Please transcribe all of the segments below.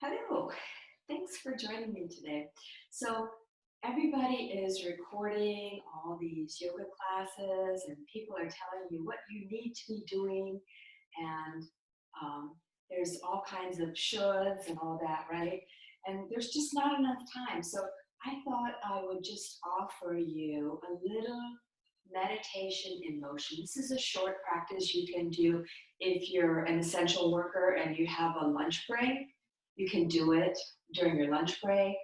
Hello, thanks for joining me today. So everybody is recording all these yoga classes and people are telling you what you need to be doing and um, there's all kinds of shoulds and all that, right? And there's just not enough time. So I thought I would just offer you a little meditation in motion. This is a short practice you can do if you're an essential worker and you have a lunch break. You can do it during your lunch break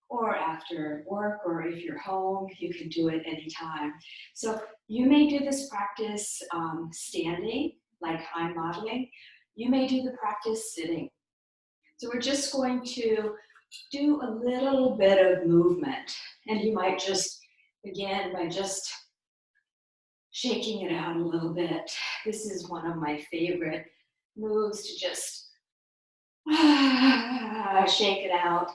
or after work, or if you're home, you can do it anytime. So you may do this practice standing, like I'm modeling. You may do the practice sitting. So we're just going to do a little bit of movement. And you might just begin by just shaking it out a little bit. This is one of my favorite moves, to just shake it out.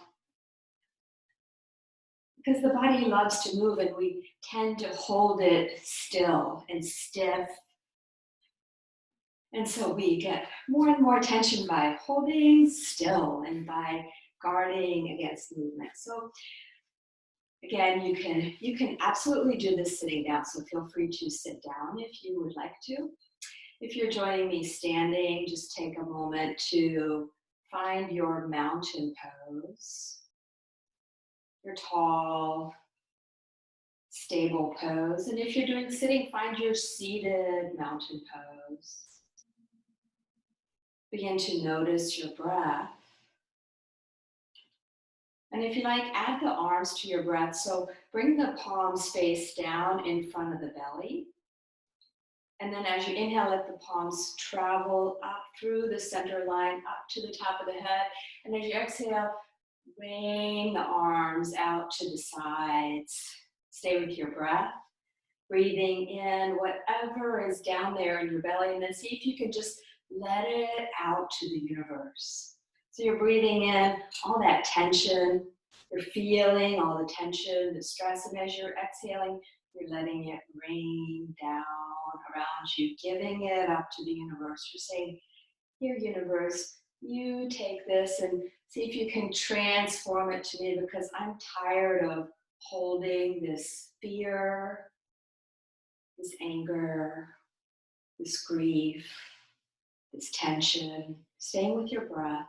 Because the body loves to move and we tend to hold it still and stiff. And so we get more and more tension by holding still and by guarding against movement. So again, you can absolutely do this sitting down, so feel free to sit down if you would like to. If you're joining me standing, just take a moment to find your mountain pose, your tall, stable pose. And if you're doing sitting, find your seated mountain pose. Begin to notice your breath. And if you like, add the arms to your breath. So bring the palms face down in front of the belly. And then as you inhale, let the palms travel up through the center line, up to the top of the head. And as you exhale, rain the arms out to the sides. Stay with your breath. Breathing in whatever is down there in your belly, and then see if you can just let it out to the universe. So you're breathing in all that tension, you're feeling all the tension, the stress, and as you're exhaling, you're letting it rain down around you, giving it up to the universe. You're saying, here, universe, you take this and see if you can transform it to me, because I'm tired of holding this fear, this anger, this grief, this tension. Staying with your breath.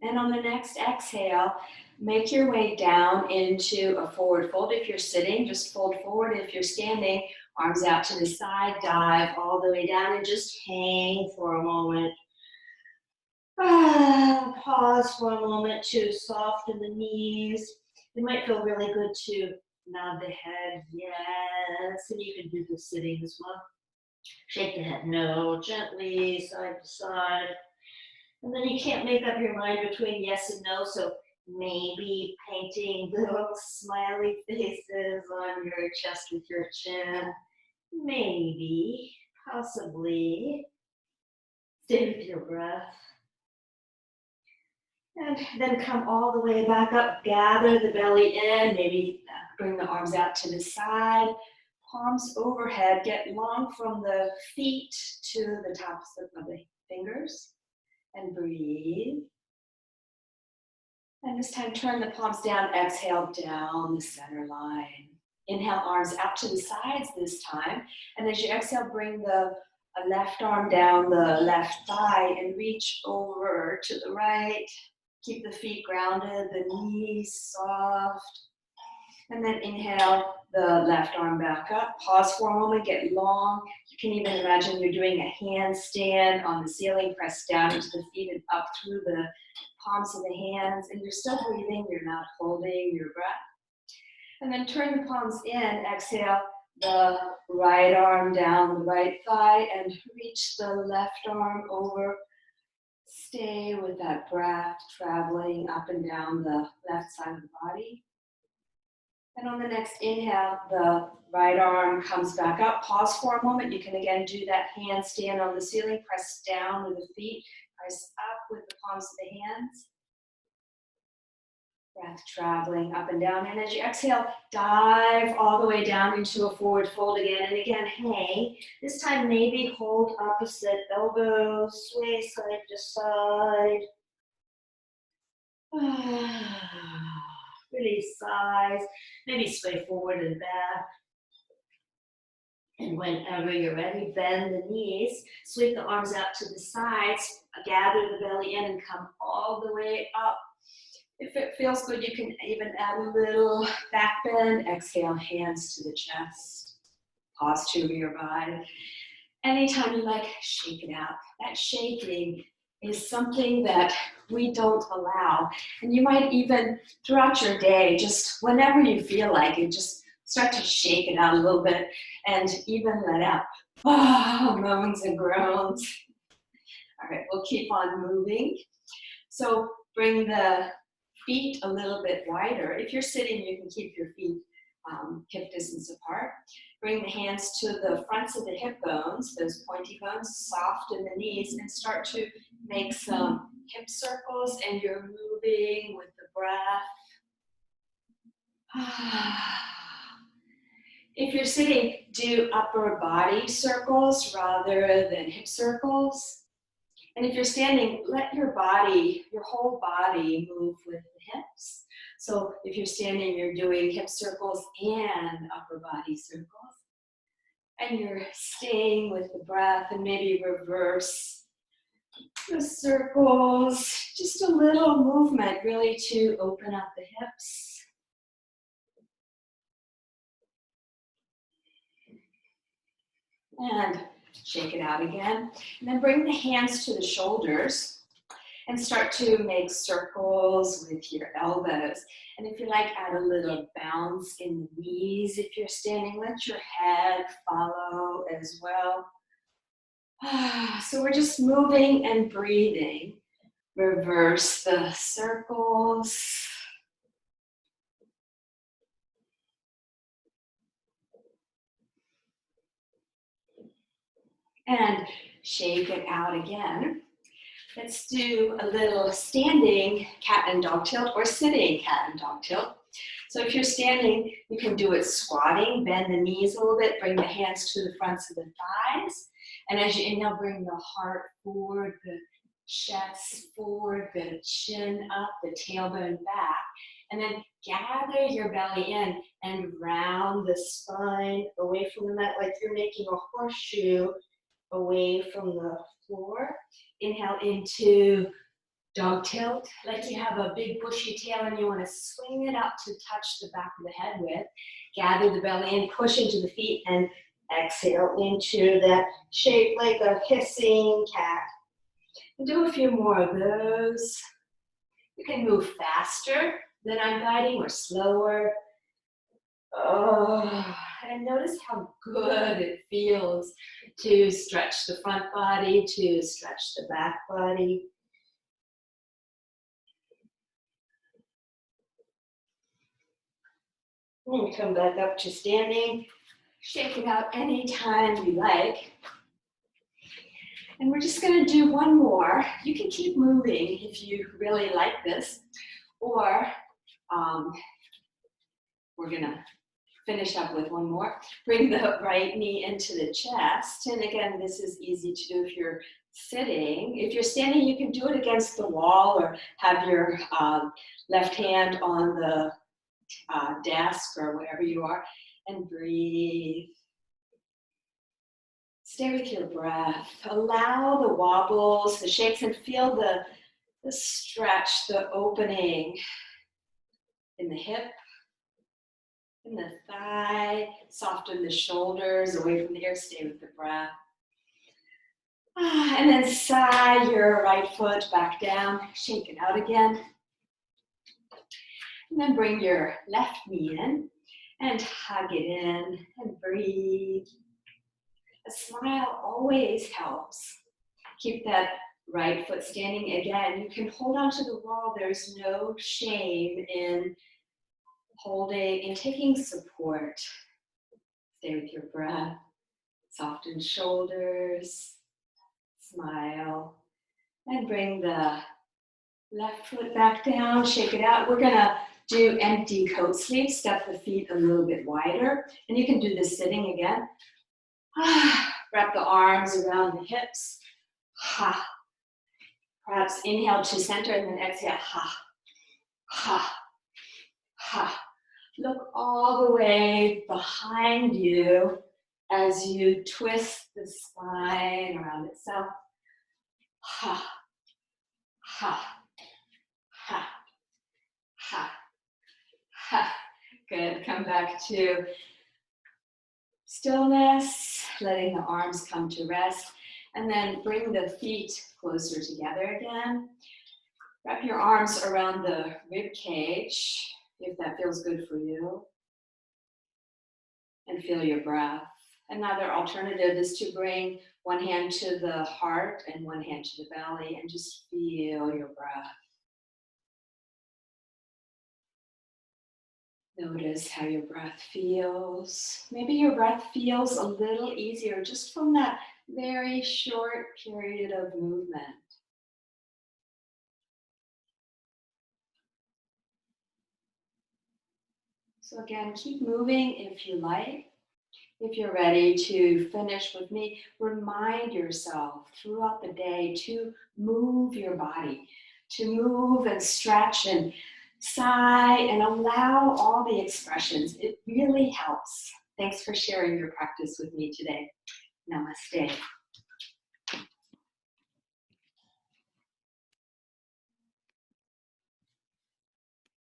And on the next exhale, make your way down into a forward fold. If you're sitting, just fold forward. If you're standing, arms out to the side, dive all the way down and just hang for a moment. Pause for a moment to soften the knees. It might feel really good to nod the head, yes, and you can do this sitting as well. Shake the head no, gently, side to side. And then you can't make up your mind between yes and no, so maybe painting little smiley faces on your chest with your chin. Maybe, possibly. Stay with your breath. And then come all the way back up, gather the belly in, maybe bring the arms out to the side, palms overhead, get long from the feet to the tops of the fingers, and breathe. And this time turn the palms down, exhale down the center line. Inhale, arms out to the sides this time, and as you exhale, bring the left arm down the left thigh and reach over to the right. Keep the feet grounded, the knees soft. And then inhale the left arm back up. Pause for a moment, get long. You can even imagine you're doing a handstand on the ceiling. Press down into the feet and up through the palms of the hands. And you're still breathing, you're not holding your breath. And then turn the palms in, exhale the right arm down the right thigh and reach the left arm over. Stay with that breath traveling up and down the left side of the body. And on the next inhale, the right arm comes back up. Pause for a moment. You can again do that handstand on the ceiling. Press down with the feet. Press up with the palms of the hands. Breath traveling up and down. And as you exhale, dive all the way down into a forward fold again. And again, hey, this time maybe hold opposite elbow, sway side to side. Release sighs. Maybe sway forward and back. And whenever you're ready, bend the knees, sweep the arms out to the sides, gather the belly in and come all the way up. If it feels good, you can even add a little back bend. Exhale, hands to the chest. Pause to revive. Anytime you like, shake it out. That shaking is something that we don't allow. And you might even, throughout your day, just whenever you feel like it, just start to shake it out a little bit and even let out moans and groans. All right, we'll keep on moving. So bring the feet a little bit wider. If you're sitting, you can keep your feet hip distance apart. Bring the hands to the fronts of the hip bones, those pointy bones, soften the knees, and start to make some hip circles, and you're moving with the breath. If you're sitting, do upper body circles rather than hip circles. And if you're standing, let your body, your whole body move with the hips. So if you're standing, you're doing hip circles and upper body circles. And you're staying with the breath, and maybe reverse the circles. Just a little movement really to open up the hips. And shake it out again. And then bring the hands to the shoulders and start to make circles with your elbows. And if you like, add a little bounce in the knees. If you're standing, let your head follow as well. So we're just moving and breathing. Reverse the circles. And shake it out again. Let's do a little standing cat and dog tilt or sitting cat and dog tilt. So if you're standing, you can do it squatting, bend the knees a little bit, bring the hands to the fronts of the thighs. And as you inhale, bring the heart forward, the chest forward, the chin up, the tailbone back. And then gather your belly in and round the spine away from the mat like you're making a horseshoe away from the floor. Inhale into dog tilt, like you have a big bushy tail and you want to swing it up to touch the back of the head with. Gather the belly in, push into the feet, and exhale into that shape like a hissing cat. And do a few more of those. You can move faster than I'm guiding or slower. And notice how good it feels to stretch the front body, to stretch the back body. And come back up to standing. Shake it out anytime you like. And we're just going to do one more. You can keep moving if you really like this. Or we're going to finish up with one more. Bring the right knee into the chest. And again, this is easy to do if you're sitting. If you're standing, you can do it against the wall or have your left hand on the desk or wherever you are. And breathe. Stay with your breath. Allow the wobbles, the shakes, and feel the stretch, the opening in the hip, in the thigh. Soften the shoulders away from the ear. Stay with the breath. And then sigh your right foot back down. Shake it out again. And then bring your left knee in and hug it in and breathe. A smile always helps. Keep that right foot standing. Again, you can hold onto the wall. There's no shame in holding and taking support. Stay with your breath. Soften shoulders. Smile. And bring the Left foot back down, shake it out. We're gonna do empty coat sleeve, step the feet a little bit wider. And you can do this sitting again. Wrap the arms around the hips. Ha. Perhaps inhale to center and then exhale. Ha. Ha. Ha. Look all the way behind you as you twist the spine around itself. Ha. Ha. Ha. Ha. Ha. Good. Come back to stillness, letting the arms come to rest, and then bring the feet closer together again. Wrap your arms around the rib cage, if that feels good for you, and feel your breath. Another alternative is to bring one hand to the heart and one hand to the belly, and just feel your breath. Notice how your breath feels. Maybe your breath feels a little easier just from that very short period of movement. So again, keep moving if you like. If you're ready to finish with me, remind yourself throughout the day to move your body, to move and stretch and sigh and allow all the expressions. It really helps. Thanks for sharing your practice with me today. Namaste.